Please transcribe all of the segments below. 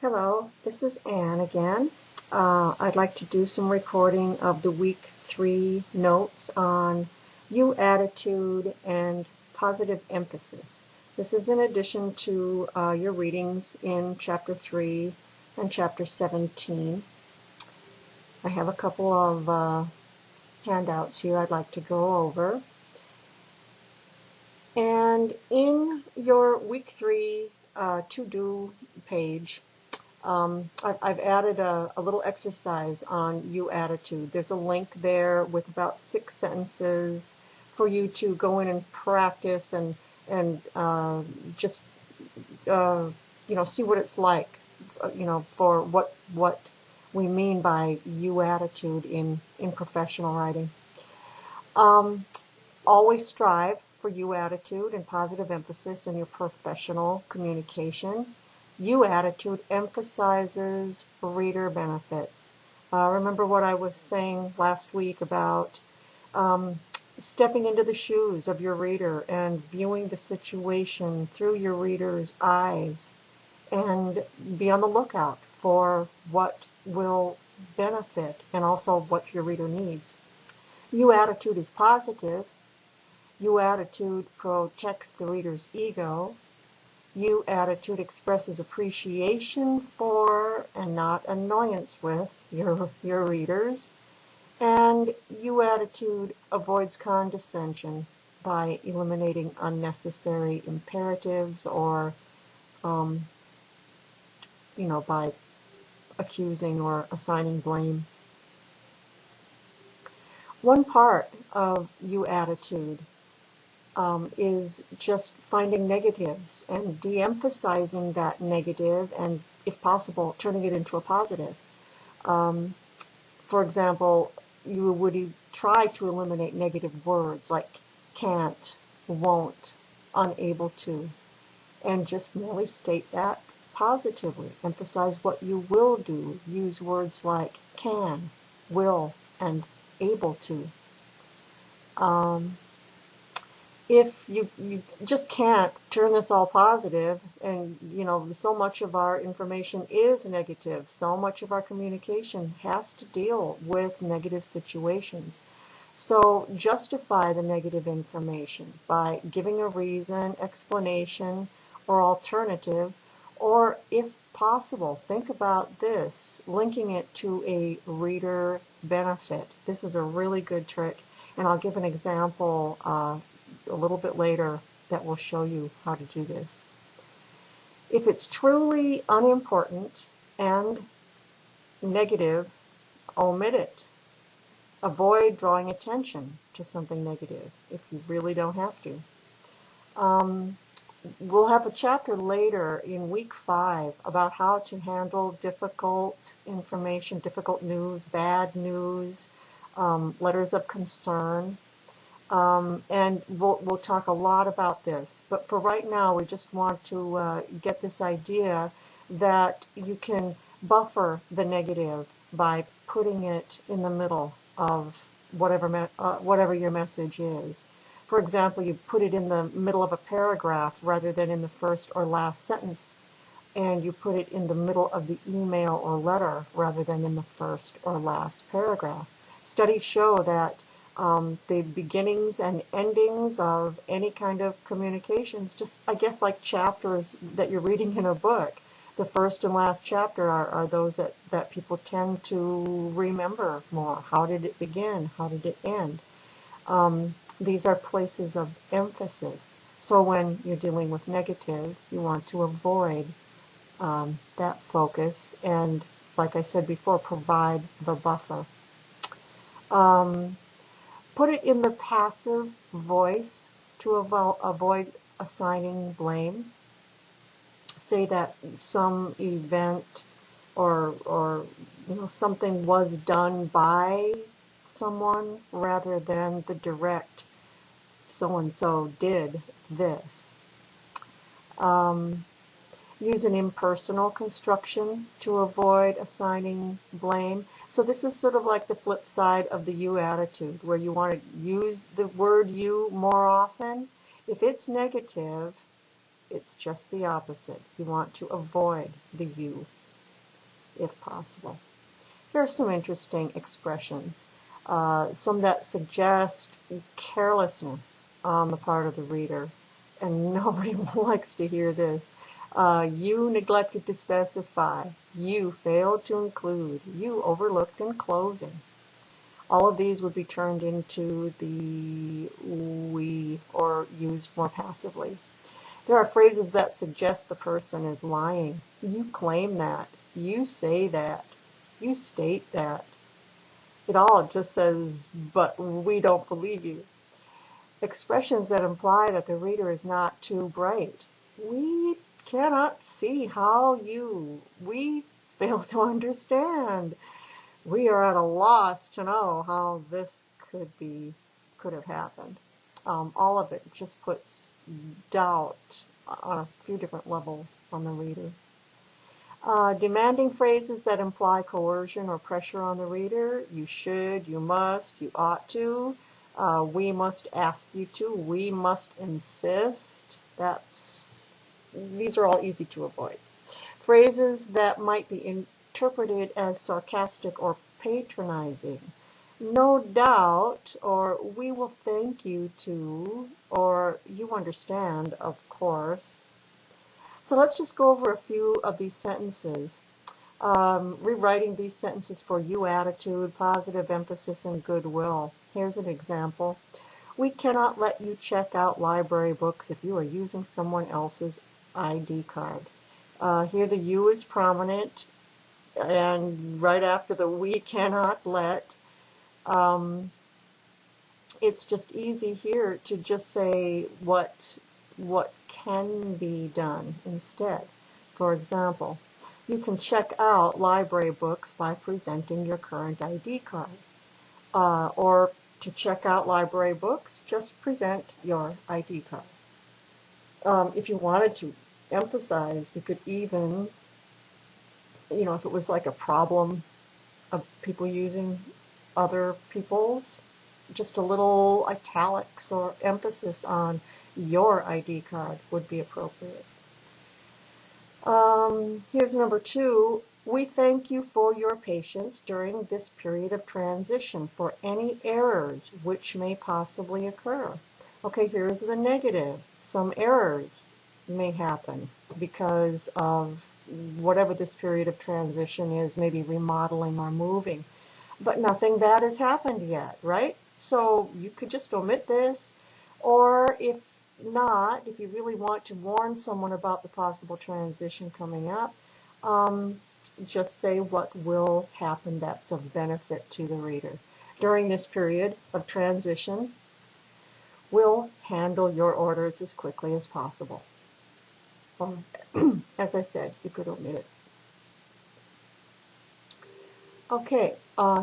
Hello, this is Anne again. I'd like to do some recording of the week 3 notes on you attitude and positive emphasis. This is in addition to your readings in chapter 3 and chapter 17. I have a couple of handouts here I'd like to go over. And in your week 3 to-do page, I've added a little exercise on you attitude. There's a link there with about 6 sentences for you to go in and practice and just see what it's like, for what we mean by you attitude in professional writing. Always strive for you attitude and positive emphasis in your professional communication. You attitude emphasizes reader benefits. Remember what I was saying last week about stepping into the shoes of your reader and viewing the situation through your reader's eyes, and be on the lookout for what will benefit and also what your reader needs. You attitude is positive. You attitude protects the reader's ego. You attitude expresses appreciation for and not annoyance with your readers. And you attitude avoids condescension by eliminating unnecessary imperatives or, by accusing or assigning blame. One part of you attitude is just finding negatives and de-emphasizing that negative and, if possible, turning it into a positive. For example, you would try to eliminate negative words like can't, won't, unable to, and just merely state that positively. Emphasize what you will do. Use words like can, will, and able to. If you just can't turn this all positive, and so much of our information is negative, so much of our communication has to deal with negative situations. So justify the negative information by giving a reason, explanation, or alternative, or if possible, think about this, linking it to a reader benefit. This is a really good trick, and I'll give an example a little bit later that will show you how to do this. If it's truly unimportant and negative, omit it. Avoid drawing attention to something negative if you really don't have to. We'll have a chapter later in week 5 about how to handle difficult information, difficult news, bad news, letters of concern. And we'll talk a lot about this. But for right now, we just want to get this idea that you can buffer the negative by putting it in the middle of whatever your message is. For example, you put it in the middle of a paragraph rather than in the first or last sentence, and you put it in the middle of the email or letter rather than in the first or last paragraph. Studies show that the beginnings and endings of any kind of communications, just I guess like chapters that you're reading in a book, the first and last chapter are those that people tend to remember more. How did it begin? How did it end? These are places of emphasis. So when you're dealing with negatives, you want to avoid that focus and, like I said before, provide the buffer. Put it in the passive voice to avoid assigning blame. Say that some event or something was done by someone rather than the direct so-and-so did this. Use an impersonal construction to avoid assigning blame. So this is sort of like the flip side of the you attitude, where you want to use the word you more often. If it's negative, it's just the opposite. You want to avoid the you. if possible. Here are some interesting expressions. Some that suggest carelessness on the part of the reader, and nobody likes to hear this. You neglected to specify. You failed to include. You overlooked in closing. All of these would be turned into the we or used more passively. There are phrases that suggest the person is lying. You claim that. You say that. You state that. It all just says, but we don't believe you. Expressions that imply that the reader is not too bright. We cannot see how we fail to understand. We are at a loss to know how this could have happened. All of it just puts doubt on a few different levels on the reader. Demanding phrases that imply coercion or pressure on the reader. You should, you must, you ought to. We must ask you to. We must insist. These are all easy to avoid. Phrases that might be interpreted as sarcastic or patronizing. No doubt, or we will thank you to, or you understand, of course. So let's just go over a few of these sentences. Rewriting these sentences for you attitude, positive emphasis, and goodwill. Here's an example. We cannot let you check out library books if you are using someone else's ID card. Here the you is prominent, and right after the we cannot let, it's just easy here to just say what can be done instead. For example, you can check out library books by presenting your current ID card. Or to check out library books, just present your ID card. If you wanted to emphasize, you could even, if it was like a problem of people using other people's, just a little italics or emphasis on your ID card would be appropriate. Here's number 2. We thank you for your patience during this period of transition for any errors which may possibly occur. Okay, here's the negative. Some errors may happen because of whatever this period of transition is, maybe remodeling or moving. But nothing bad has happened yet, right? So you could just omit this, or if not, if you really want to warn someone about the possible transition coming up, just say what will happen that's of benefit to the reader. During this period of transition, we'll handle your orders as quickly as possible. As I said, you could omit it. Okay,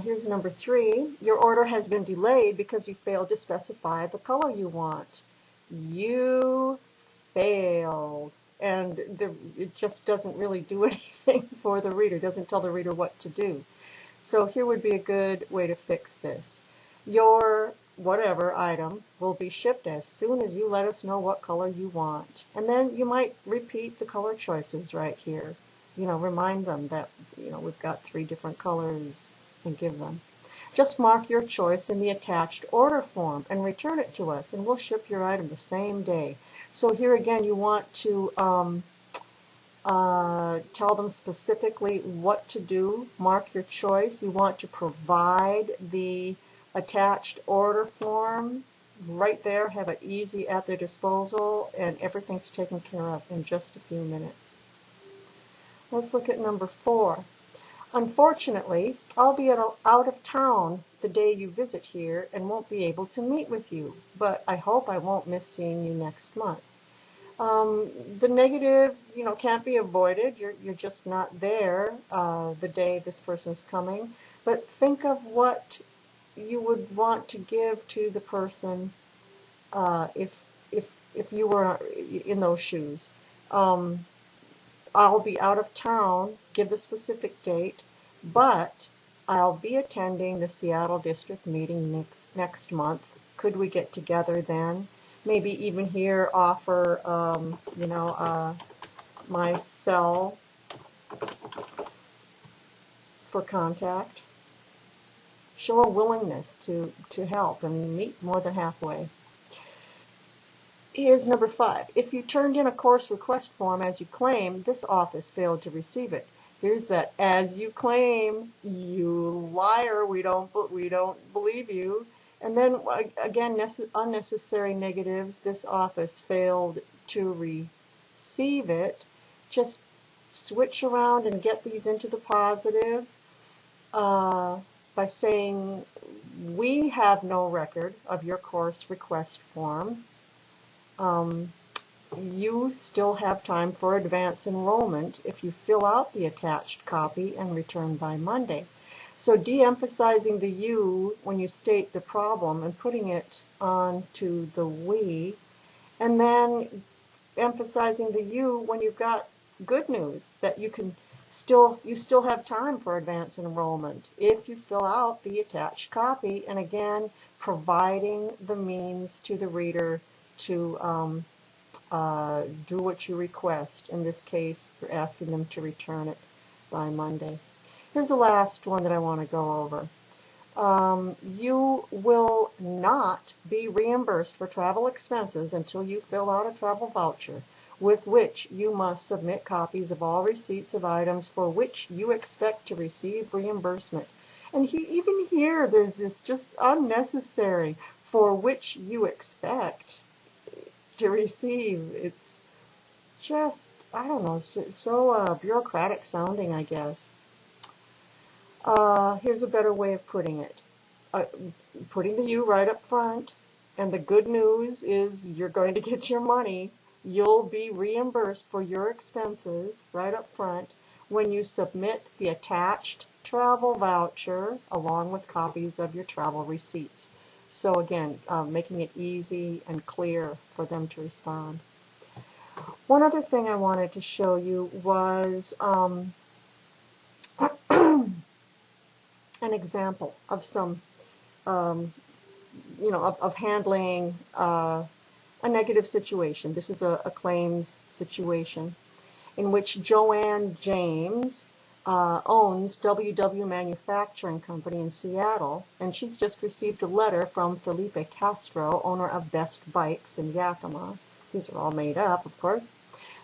here's number 3. Your order has been delayed because you failed to specify the color you want. You failed. And it just doesn't really do anything for the reader. It doesn't tell the reader what to do. So here would be a good way to fix this. Your whatever item will be shipped as soon as you let us know what color you want. And then you might repeat the color choices right here. Remind them that, we've got 3 different colors and give them. Just mark your choice in the attached order form and return it to us, and we'll ship your item the same day. So here again, you want to tell them specifically what to do. Mark your choice. You want to provide the attached order form right there, have it easy at their disposal, and everything's taken care of in just a few minutes. Let's look at number 4. Unfortunately, I'll be out of town the day you visit here and won't be able to meet with you, but I hope I won't miss seeing you next month. The negative, can't be avoided. You're just not there the day this person's coming. But think of what you would want to give to the person if you were in those shoes. I'll be out of town, give the specific date, but I'll be attending the Seattle District meeting next month. Could we get together then? Maybe even here offer, my cell for contact. Show a willingness to help and meet more than halfway. Here's number 5. If you turned in a course request form as you claim, this office failed to receive it. Here's that as you claim, you liar, we don't believe you. And then again, unnecessary negatives, this office failed to receive it. Just switch around and get these into the positive by saying, we have no record of your course request form. You still have time for advance enrollment if you fill out the attached copy and return by Monday. So de-emphasizing the you when you state the problem and putting it onto the we, and then emphasizing the you when you've got good news that you still have time for advance enrollment if you fill out the attached copy, and again providing the means to the reader to do what you request. In this case, you're asking them to return it by Monday. Here's the last one that I want to go over. You will not be reimbursed for travel expenses until you fill out a travel voucher with which you must submit copies of all receipts of items for which you expect to receive reimbursement. And even here, there's this just unnecessary for which you expect to receive. It's just, I don't know, so bureaucratic sounding, I guess. Here's a better way of putting it. Putting the you right up front, and the good news is you're going to get your money. You'll be reimbursed for your expenses right up front when you submit the attached travel voucher along with copies of your travel receipts. So again, making it easy and clear for them to respond. One other thing I wanted to show you was an example of some, of handling a negative situation. This is a claims situation in which Joanne James owns WW Manufacturing Company in Seattle, and she's just received a letter from Felipe Castro, owner of Best Bikes in Yakima. These are all made up, of course.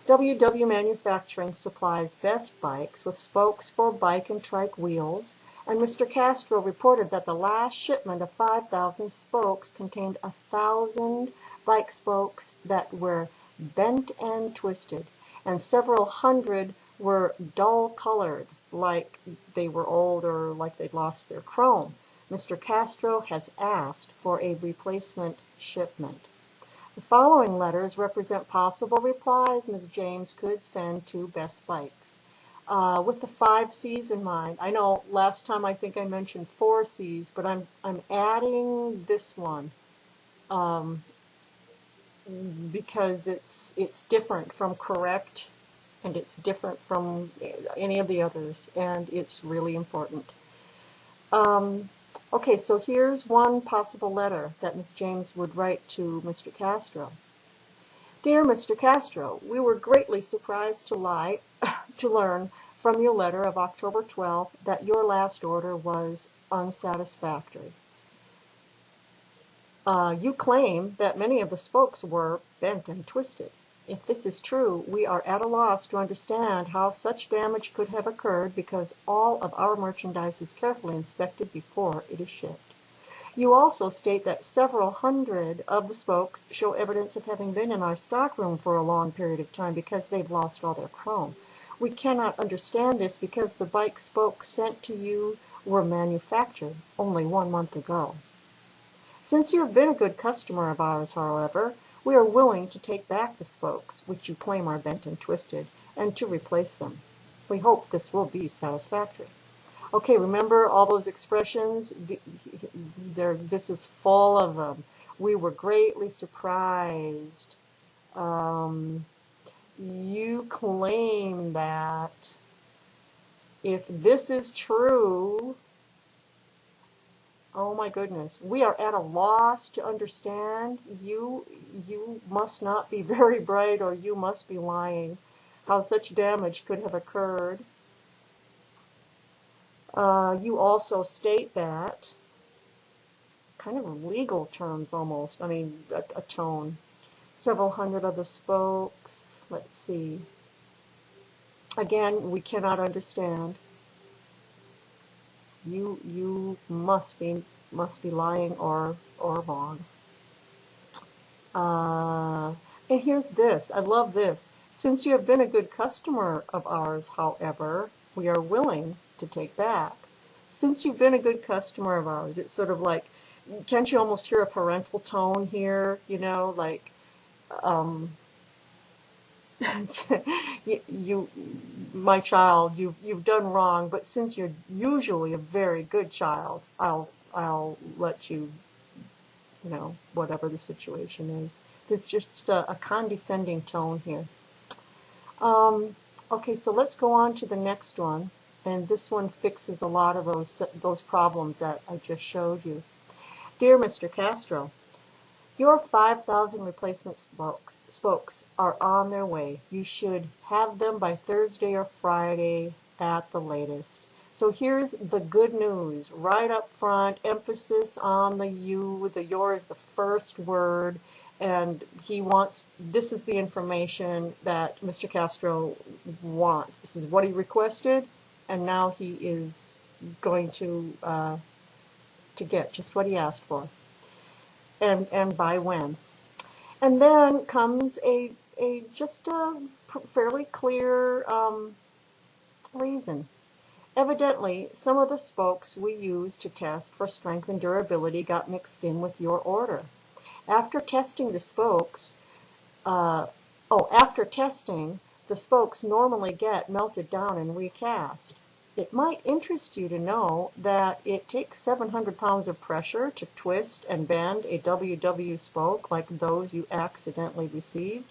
WW Manufacturing supplies Best Bikes with spokes for bike and trike wheels, and Mr. Castro reported that the last shipment of 5,000 spokes contained 1,000 bike spokes that were bent and twisted, and several hundred were dull-colored, like they were old or like they'd lost their chrome. Mr. Castro has asked for a replacement shipment. The following letters represent possible replies Ms. James could send to Best Bikes. With the 5 C's in mind. I know last time I think I mentioned 4 C's, but I'm adding this one because it's different from correct, and it's different from any of the others, and it's really important. Okay, so here's one possible letter that Ms. James would write to Mr. Castro. Dear Mr. Castro, we were greatly surprised to learn from your letter of October 12th that your last order was unsatisfactory. You claim that many of the spokes were bent and twisted. If this is true, we are at a loss to understand how such damage could have occurred because all of our merchandise is carefully inspected before it is shipped. You also state that several hundred of the spokes show evidence of having been in our stockroom for a long period of time because they've lost all their chrome. We cannot understand this because the bike spokes sent to you were manufactured only 1 month ago. Since you have been a good customer of ours, however, we are willing to take back the spokes, which you claim are bent and twisted, and to replace them. We hope this will be satisfactory. Okay, remember all those expressions? This is full of them. We were greatly surprised. You claim that. If this is true, oh my goodness, we are at a loss to understand. You must not be very bright, or you must be lying. How such damage could have occurred. You also state that, kind of legal terms almost, I mean, a tone. Several hundred other spokes. Let's see. Again, we cannot understand. You must be lying or wrong. Uh, and here's this. I love this. Since you have been a good customer of ours, however, we are willing to take back. Since you've been a good customer of ours, it's sort of like, can't you almost hear a parental tone here? You know, like, um, you, my child, you've done wrong, but since you're usually a very good child, I'll let you, whatever the situation is. It's just a condescending tone here. Um, okay, so let's go on to the next one, and this one fixes a lot of those problems that I just showed you. Dear Mr. Castro, your 5,000 replacement spokes are on their way. You should have them by Thursday or Friday at the latest. So here's the good news. Right up front, emphasis on the you, the your is the first word, and this is the information that Mr. Castro wants. This is what he requested, and now he is going to get just what he asked for, and by when. And then comes just a fairly clear reason. Evidently, some of the spokes we used to test for strength and durability got mixed in with your order. After testing, after testing, the spokes normally get melted down and recast. It might interest you to know that it takes 700 pounds of pressure to twist and bend a WW spoke like those you accidentally received.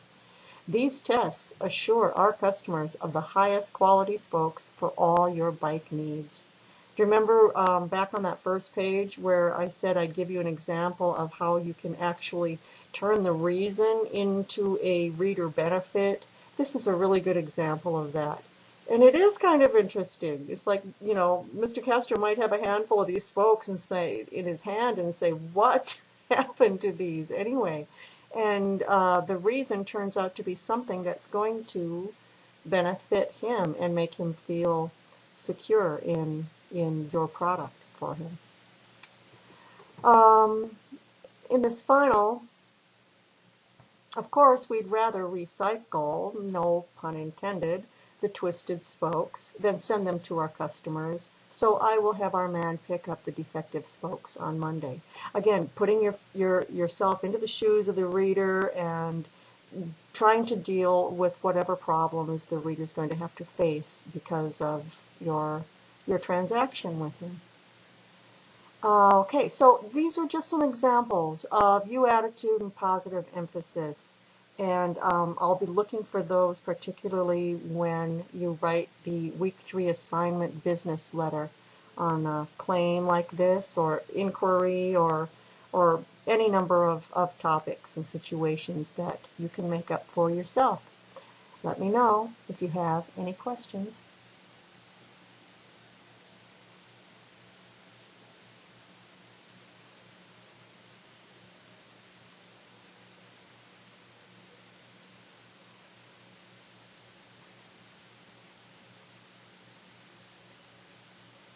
These tests assure our customers of the highest quality spokes for all your bike needs. Do you remember back on that first page where I said I'd give you an example of how you can actually turn the reason into a reader benefit? This is a really good example of that. And it is kind of interesting. It's like, Mr. Castor might have a handful of these spokes and say in his hand and say, what happened to these anyway? And the reason turns out to be something that's going to benefit him and make him feel secure in your product for him. In this final, of course, we'd rather recycle, no pun intended, the twisted spokes than send them to our customers. So I will have our man pick up the defective spokes on Monday. Again, putting yourself into the shoes of the reader and trying to deal with whatever problems the reader's going to have to face because of your transaction with him. Okay, so these are just some examples of you attitude and positive emphasis. And I'll be looking for those particularly when you write the week 3 assignment business letter on a claim like this or inquiry or any number of topics and situations that you can make up for yourself. Let me know if you have any questions.